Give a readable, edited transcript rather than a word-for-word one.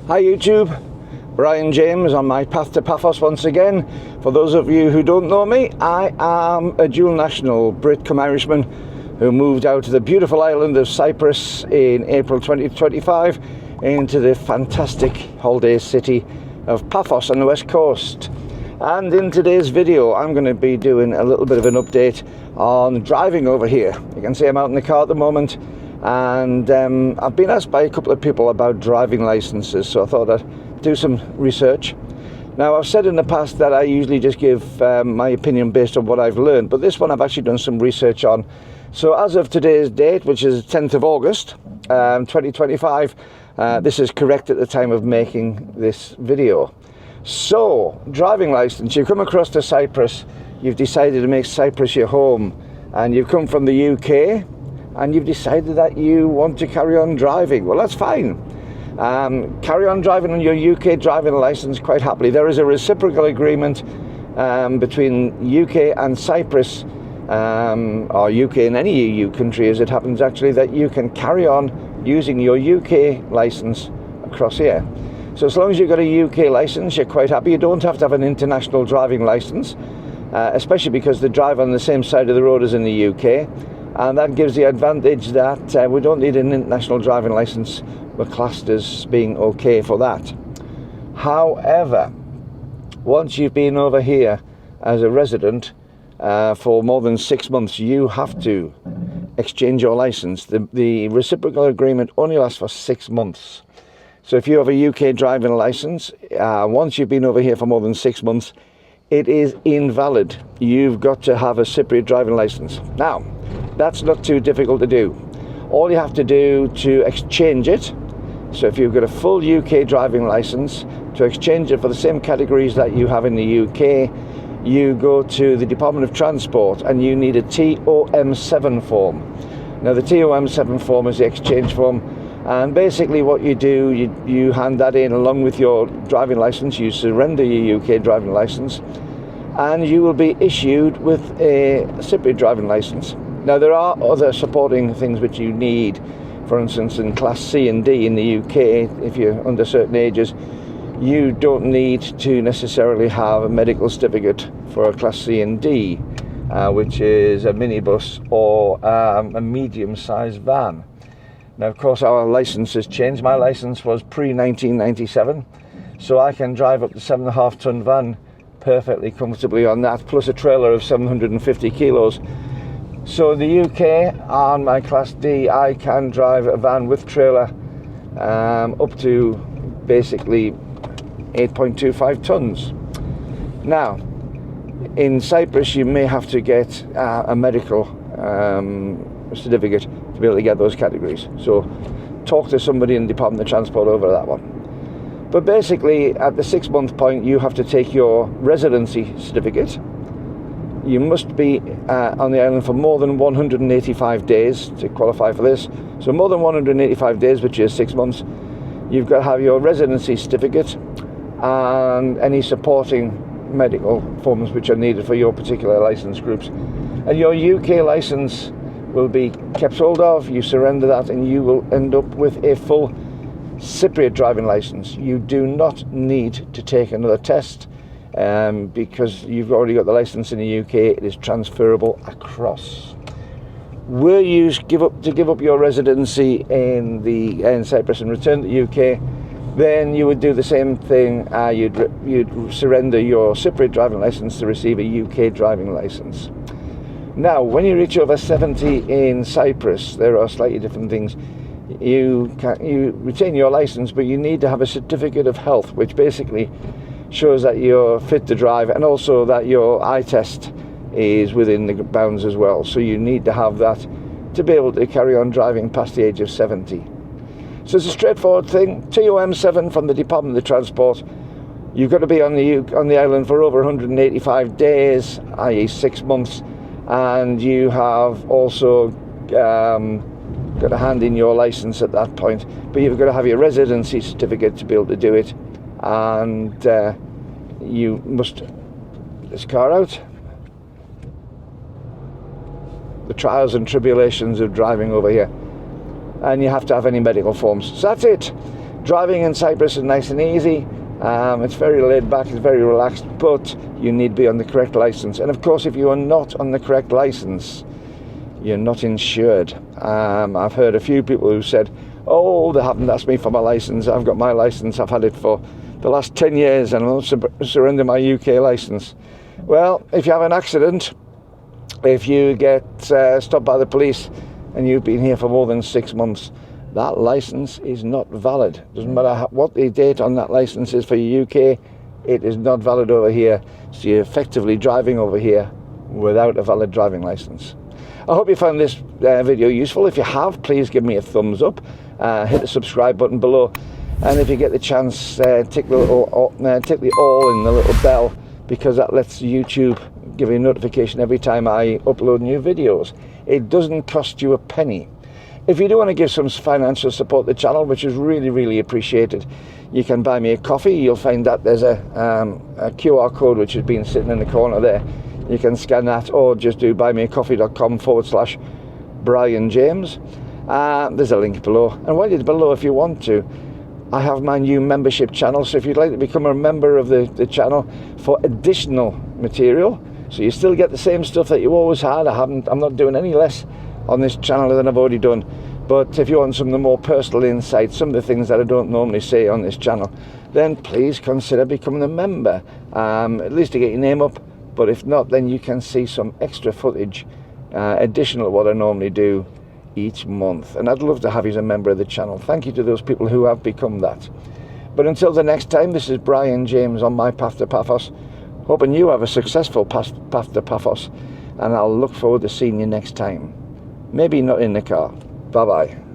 Hi YouTube, Brian James on my path to Paphos once again. For those of you who don't know me, I am a dual national Brit cum Irishman who moved out to the beautiful island of Cyprus in April 2025 into the fantastic holiday city of Paphos on the west coast. And in today's video I'm going to be doing a little bit of an update on driving over here. You can see I'm out in the car at the moment, and I've been asked by a couple of people about driving licenses, so I thought I'd do some research. Now, I've said in the past that I usually just give my opinion based on what I've learned, but this one I've actually done some research on. So as of today's date, which is 10th of August 2025, this is correct at the time of making this video. So, driving license, you've come across to Cyprus, you've decided to make Cyprus your home, and you've come from the UK, and you've decided that you want to carry on driving. Well, that's fine. Carry on driving on your UK driving license quite happily. There is a reciprocal agreement between UK and Cyprus, or UK and any EU country as it happens actually, that you can carry on using your UK license across here. So as long as you've got a UK license, you're quite happy. You don't have to have an international driving license, especially because they drive on the same side of the road as in the UK. And that gives the advantage that we don't need an international driving license. We're classed as being okay for that. However, once you've been over here as a resident for more than 6 months, you have to exchange your license. The reciprocal agreement only lasts for 6 months. So if you have a UK driving license, once you've been over here for more than 6 months, it is invalid. You've got to have a Cypriot driving license. Now, that's not too difficult to do. All you have to do to exchange it, so if you've got a full UK driving license, to exchange it for the same categories that you have in the UK, you go to the Department of Transport and you need a TOM7 form. Now, the TOM7 form is the exchange form, and basically what you do, you hand that in along with your driving license. You surrender your UK driving license and you will be issued with a Cypriot driving license. Now, there are other supporting things which you need. For instance, in Class C and D in the UK, if you're under certain ages, you don't need to necessarily have a medical certificate for a Class C and D, which is a minibus or a medium-sized van. Now, of course, our license has changed. My license was pre-1997, so I can drive up to 7.5-ton van perfectly comfortably on that, plus a trailer of 750 kilos. So in the UK, on my Class D, I can drive a van with trailer up to basically 8.25 tons. Now, in Cyprus, you may have to get a medical certificate to be able to get those categories. So talk to somebody in the Department of Transport over that one. But basically, at the 6 month point, you have to take your residency certificate. You must be on the island for more than 185 days to qualify for this. So more than 185 days, which is 6 months, you've got to have your residency certificate and any supporting medical forms which are needed for your particular license groups. And your UK license will be kept hold of. You surrender that and you will end up with a full Cypriot driving license. You do not need to take another test because you've already got the license in the UK. It is transferable across. Were you give up your residency in Cyprus and return to the UK, then you would do the same thing. You'd surrender your Cypriot driving license to receive a UK driving license. Now, when you reach over 70 in Cyprus, there are slightly different things. You retain your license, but you need to have a certificate of health, which basically shows that you're fit to drive, and also that your eye test is within the bounds as well. So you need to have that to be able to carry on driving past the age of 70. So it's a straightforward thing. TOM7 from the Department of Transport. You've got to be on the island for over 185 days, i.e. 6 months, and you have also got to hand in your license at that point. But you've got to have your residency certificate to be able to do it, and you must get this car out. The trials and tribulations of driving over here, and you have to have any medical forms. So that's it. Driving in Cyprus is nice and easy. It's very laid back, it's very relaxed, but you need to be on the correct license. And of course, if you are not on the correct license, you're not insured. I've heard a few people who said, oh, they haven't asked me for my license. I've got my license, I've had it for the last 10 years and I'm not surrendering my UK license. Well, if you have an accident, if you get stopped by the police and you've been here for more than 6 months, that license is not valid. Doesn't matter what the date on that license is for your UK, it is not valid over here. So you're effectively driving over here without a valid driving license. I hope you found this video useful. If you have, please give me a thumbs up. Hit the subscribe button below. And if you get the chance, tick the all in the little bell, because that lets YouTube give you a notification every time I upload new videos. It doesn't cost you a penny. If you do want to give some financial support to the channel, which is really, really appreciated, you can buy me a coffee. You'll find that there's a QR code which has been sitting in the corner there. You can scan that or just do buymeacoffee.com/brianjames. There's a link below. And while it's below, if you want to, I have my new membership channel. So if you'd like to become a member of the channel for additional material, so you still get the same stuff that you always had. I'm not doing any less on this channel than I've already done. But if you want some of the more personal insights, some of the things that I don't normally say on this channel, then please consider becoming a member, at least to get your name up. But if not, then you can see some extra footage, additional to what I normally do each month. And I'd love to have you as a member of the channel. Thank you to those people who have become that. But until the next time, this is Brian James on my path to Paphos. Hoping you have a successful path to Paphos. And I'll look forward to seeing you next time. Maybe not in the car. Bye-bye.